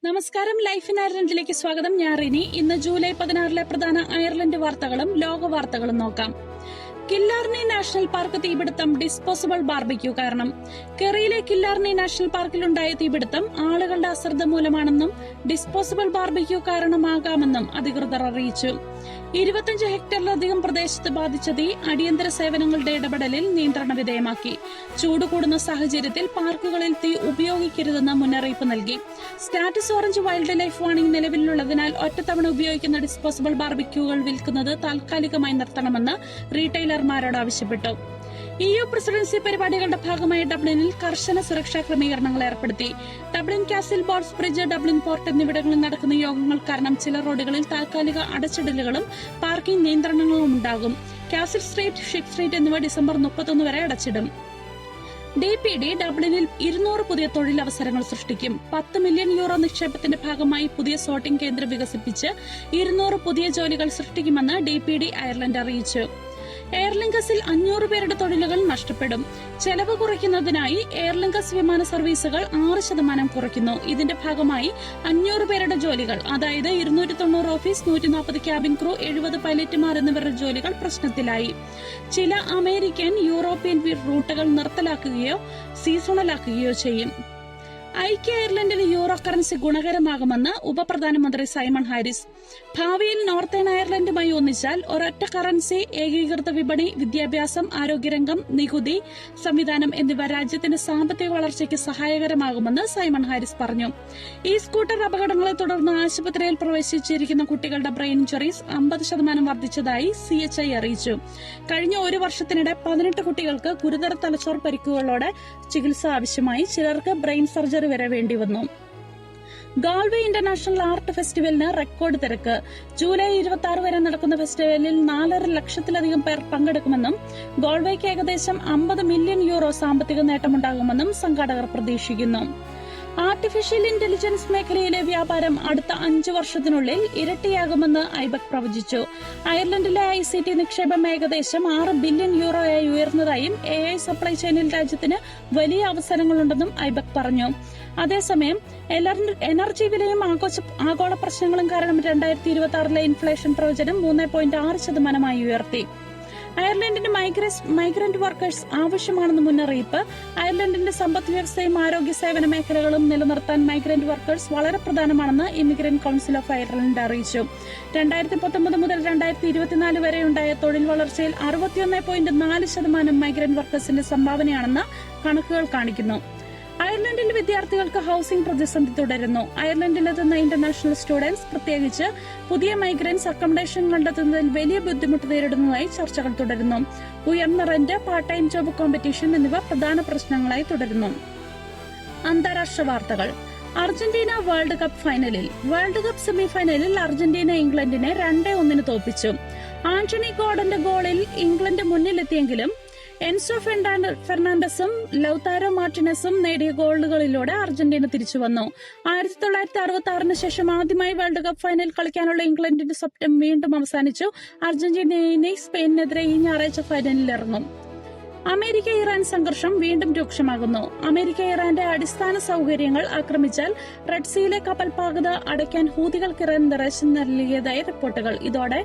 നമസ്കാരം. Life in അയർലൻഡിലേക്ക് സ്വാഗതം. ഞാൻ റിനി. ഇന്ന് ജൂലൈ 16 പ്രധാന അയർലൻഡ് വാർത്തകളും ലോക വാർത്തകളും നോക്കാം. കില്ലാർനി നാഷണൽ പാർക്ക് തീപിടുത്തം ഡിസ്പോസിബിൾ ബാർബിക്യൂ കാരണം. കെറിയിലെ കില്ലാർനി നാഷണൽ പാർക്കിലുണ്ടായ തീപിടുത്തം ആളുകളുടെ അശ്രദ്ധ മൂലമാണെന്നും ഡിസ്പോസിബിൾ ബാർബിക്യൂ കാരണമാകാമെന്നും അധികൃതർ അറിയിച്ചു. 25 ഹെക്ടറിലധികം പ്രദേശത്ത് ബാധിച്ച തീ അടിയന്തര സേവനങ്ങളുടെ ഇടപെടലിൽ നിയന്ത്രണ വിധേയമാക്കി. ചൂട് കൂടുന്ന സാഹചര്യത്തിൽ പാർക്കുകളിൽ തീ ഉപയോഗിക്കരുതെന്ന് മുന്നറിയിപ്പ് നൽകി. Status orange wild life warning നിലവിലുള്ളതിനാൽ ഒറ്റത്തവണ ഉപയോഗിക്കുന്ന ഡിസ്പോസിബിൾ ബാർബിക്യൂകൾ വിൽക്കുന്നത് താൽക്കാലികമായി നിർത്തണമെന്ന് റീറ്റെയിലർമാരോട് ആവശ്യപ്പെട്ടു. EU പ്രസിഡൻസി പരിപാടികളുടെ ഭാഗമായി ഡബ്ലിനിൽ കർശന സുരക്ഷാ ക്രമീകരണങ്ങൾ ഏർപ്പെടുത്തി. Dublin castle boards bridge, Dublin port എന്നിവിടങ്ങളിൽ നടക്കുന്ന യോഗങ്ങൾ കാരണം ചില റോഡുകളിൽ താൽക്കാലിക അടച്ചിടലുകളും പാർക്കിംഗ് നിയന്ത്രണങ്ങളും ഉണ്ടാകും. കാസിൽ സ്ട്രീറ്റ്, ഷിപ്പ് സ്ട്രീറ്റ് എന്നിവ ഡിസംബർ 31 വരെ അടച്ചിടും. DPD ഡബ്ലിനിൽ 200 പുതിയ തൊഴിലവസരങ്ങൾ സൃഷ്ടിക്കും. 10 മില്യൺ യൂറോ നിക്ഷേപത്തിന്റെ ഭാഗമായി പുതിയ സോർട്ടിംഗ് കേന്ദ്രം വികസിപ്പിച്ച് 200 പുതിയ ജോലികൾ സൃഷ്ടിക്കുമെന്ന് DPD അയർലൻഡ് അറിയിച്ചു. എയർലിങ്കസിൽ 500 പേരുടെ തൊഴിലുകൾ നഷ്ടപ്പെടും. ചെലവ് കുറയ്ക്കുന്നതിനായി എയർലിങ്കസ് വിമാന സർവീസുകൾ 6% കുറയ്ക്കുന്നു. ഇതിന്റെ ഭാഗമായി 500 പേരുടെ ജോലികൾ, അതായത് 290 ഓഫീസ്, 140 ക്യാബിൻ ക്രൂ, 70 പൈലറ്റുമാർ എന്നിവരുടെ ജോലികൾ പ്രശ്നത്തിലായി. ചില അമേരിക്കൻ, യൂറോപ്യൻ റൂട്ടുകൾ നിർത്തലാക്കുകയോ സീസണലാക്കുകയോ ചെയ്യും. ഐക്യ അയർലൻഡിന് യൂറോ കറൻസി ഗുണകരമാകുമെന്ന് ഉപപ്രധാനമന്ത്രി സൈമൺ ഹാരിസ്. ഭാവിയിൽ നോർത്തേൺ അയർലൻഡുമായി ഒന്നിച്ചാൽ ഒരൊറ്റ കറൻസി, ഏകീകൃത വിപണി, വിദ്യാഭ്യാസം, ആരോഗ്യരംഗം, നികുതി സംവിധാനം എന്നിവ രാജ്യത്തിന്റെ സാമ്പത്തിക വളർച്ചയ്ക്ക് സഹായകരമാകുമെന്ന് സൈമൺ ഹാരിസ് പറഞ്ഞു. ഈ സ്കൂട്ടർ അപകടങ്ങളെ തുടർന്ന് ആശുപത്രിയിൽ പ്രവേശിച്ചിരിക്കുന്ന കുട്ടികളുടെ ബ്രെയിൻ ഇഞ്ചുറീസ് 50% വർദ്ധിച്ചതായി CHI അറിയിച്ചു. കഴിഞ്ഞ ഒരു വർഷത്തിനിടെ 18 കുട്ടികൾക്ക് ഗുരുതര തലച്ചോർ പരിക്കുകളോടെ ചികിത്സ ആവശ്യമായി. ചിലർക്ക് ബ്രെയിൻ സർജറി വരെ വേണ്ടിവന്നു. ഗാൾവേ ഇന്റർനാഷണൽ ആർട്ട് ഫെസ്റ്റിവലിന് റെക്കോർഡ് തിരക്ക്. ജൂലൈ 26 വരെ നടക്കുന്ന ഫെസ്റ്റിവലിൽ 4.5 ലക്ഷത്തിലധികം പേർ പങ്കെടുക്കുമെന്നും ഗാൾവേക്ക് ഏകദേശം 50 മില്യൺ യൂറോ സാമ്പത്തിക നേട്ടമുണ്ടാകുമെന്നും സംഘാടകർ പ്രതീക്ഷിക്കുന്നു. ആർട്ടിഫിഷ്യൽ ഇന്റലിജൻസ് മേഖലയിലെ വ്യാപാരം അടുത്ത 5 വർഷത്തിനുള്ളിൽ ഇരട്ടിയാകുമെന്ന് ഐബക് പ്രവചിച്ചു. അയർലൻഡിലെ ICT നിക്ഷേപം ഏകദേശം 6 ബില്യൺ യൂറോയായി ഉയർന്നതായും AI സപ്ലൈ ചെയിനിൽ രാജ്യത്തിന് വലിയ അവസരങ്ങളുണ്ടെന്നും ഐബക് പറഞ്ഞു. അതേസമയം എനർജി വിലയും ആഗോള പ്രശ്നങ്ങളും കാരണം 2026 ഇൻഫ്ലേഷൻ പ്രവചനം 3.6% ഉയർത്തി. അയർലൻഡിന് മൈഗ്രന്റ് വർക്കേഴ്സ് ആവശ്യമാണെന്ന് മുന്നറിയിപ്പ്. അയർലൻഡിന്റെ സമ്പദ് വ്യവസ്ഥയും ആരോഗ്യ സേവന മേഖലകളും നിലനിർത്താൻ മൈഗ്രന്റ് വർക്കേഴ്സ് വളരെ പ്രധാനമാണെന്ന് ഇമിഗ്രന്റ് കൌൺസിൽ ഓഫ് അയർലൻഡ് അറിയിച്ചു. 2019 മുതൽ 2024 വരെയുണ്ടായ തൊഴിൽ വളർച്ചയിൽ 61.4% മൈഗ്രന്റ് വർക്കേഴ്സിന്റെ സംഭാവനയാണെന്ന് കണക്കുകൾ കാണിക്കുന്നു. അയർലൻഡിലെ വിദ്യാർത്ഥികൾക്ക് ഹൌസിംഗ് പ്രതിസന്ധി തുടരുന്നു. അയർലൻഡിലെത്തുന്ന ഇന്റർനാഷണൽ സ്റ്റുഡന്റ്സ്, പ്രത്യേകിച്ച് പുതിയ മൈഗ്രന്റ്സ്, അക്കോമഡേഷൻ കണ്ടെത്തുന്നതിൽ വലിയ ബുദ്ധിമുട്ട് നേരിടുന്നതായി ചർച്ചകൾ തുടരുന്നു. ഉയർന്ന rent, part time job competition എന്നിവ പ്രധാന പ്രശ്നങ്ങളായി തുടരുന്നു. അന്താരാഷ്ട്ര വാർത്തകൾ. അർജന്റീന വേൾഡ് കപ്പ് ഫൈനലിൽ. വേൾഡ് കപ്പ് സെമിഫൈനലിൽ അർജന്റീന ഇംഗ്ലണ്ടിനെ 2-1 തോൽപ്പിച്ചു. ആന്റണി ഗോർഡന്റെ ഗോളിൽ ഇംഗ്ലണ്ട് മുന്നിലെത്തിയെങ്കിലും എൻസോ ഫെർണാണ്ടസും ലൗതാരോ മാർട്ടിനസും നേടിയ ഗോളുകളിലൂടെ അർജന്റീന തിരിച്ചുവന്നു. 1966 ശേഷം ആദ്യമായി വേൾഡ് കപ്പ് ഫൈനൽ കളിക്കാനുള്ള ഇംഗ്ലണ്ടിന്റെ സ്വപ്നം വീണ്ടും അവസാനിച്ചു. അർജന്റീന സ്പെയിനെതിരെ ഈ ഞായറാഴ്ച ഫൈനലിലിറങ്ങും. അമേരിക്ക-ഇറാൻ സംഘർഷം വീണ്ടും രൂക്ഷമാകുന്നു. അമേരിക്ക ഇറാന്റെ അടിസ്ഥാന സൌകര്യങ്ങൾ ആക്രമിച്ചാൽ റെഡ് സീയിലെ കപ്പൽപാകത അടയ്ക്കാൻ ഹൂതികൾക്ക് ഇറാൻ നിർദ്ദേശം നൽകിയതായി റിപ്പോർട്ടുകൾ. ഇതോടെ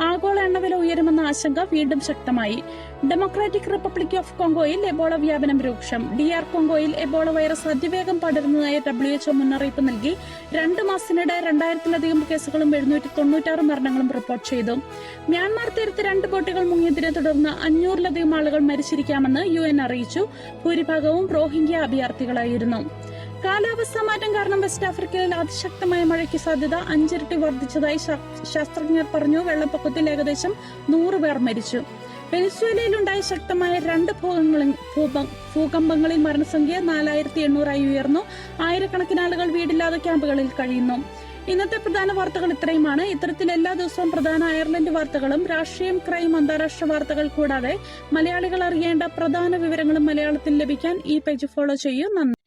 ആഗോള എണ്ണവില ഉയരുമെന്ന ആശങ്ക വീണ്ടും ശക്തമായി. ഡെമോക്രാറ്റിക് റിപ്പബ്ലിക് ഓഫ് കോങ്കോയിൽ എബോള വ്യാപനം രൂക്ഷം. DR കോങ്കോയിൽ എബോള വൈറസ് അതിവേഗം പടരുന്നതായി WHO മുന്നറിയിപ്പ് നൽകി. 2 മാസത്തിനിടെ 2000-ലധികം കേസുകളും 796 മരണങ്ങളും റിപ്പോർട്ട് ചെയ്തു. മ്യാൻമാർ തീരത്ത് 2 ബോട്ടുകൾ മുങ്ങിയതിനെ തുടർന്ന് 500-ലധികം ആളുകൾ മരിച്ചിരിക്കാമെന്ന് UN അറിയിച്ചു. ഭൂരിഭാഗവും റോഹിംഗ്യ അഭയാർത്ഥികളായിരുന്നു. കാലാവസ്ഥാ മാറ്റം കാരണം വെസ്റ്റ് ആഫ്രിക്കയിൽ അതിശക്തമായ മഴയ്ക്ക് സാധ്യത 5 ഇരട്ടി വർദ്ധിച്ചതായി ശാസ്ത്രജ്ഞർ പറഞ്ഞു. വെള്ളപ്പൊക്കത്തിൽ ഏകദേശം 100 പേർ മരിച്ചു. വെനസ്വേലയിലുണ്ടായ ശക്തമായ 2 ഭൂകമ്പങ്ങളിൽ മരണസംഖ്യ 4800 ഉയർന്നു. ആയിരക്കണക്കിന് ആളുകൾ വീടില്ലാതെ ക്യാമ്പുകളിൽ കഴിയുന്നു. ഇന്നത്തെ പ്രധാന വാർത്തകൾ ഇത്രയുമാണ്. ഇത്തരത്തിൽ എല്ലാ ദിവസവും പ്രധാന അയർലൻഡ് വാർത്തകളും രാഷ്ട്രീയം, ക്രൈം, അന്താരാഷ്ട്ര വാർത്തകൾ കൂടാതെ മലയാളികൾ അറിയേണ്ട പ്രധാന വിവരങ്ങളും മലയാളത്തിൽ ലഭിക്കാൻ ഈ പേജ് ഫോളോ ചെയ്യൂ. നന്ദി.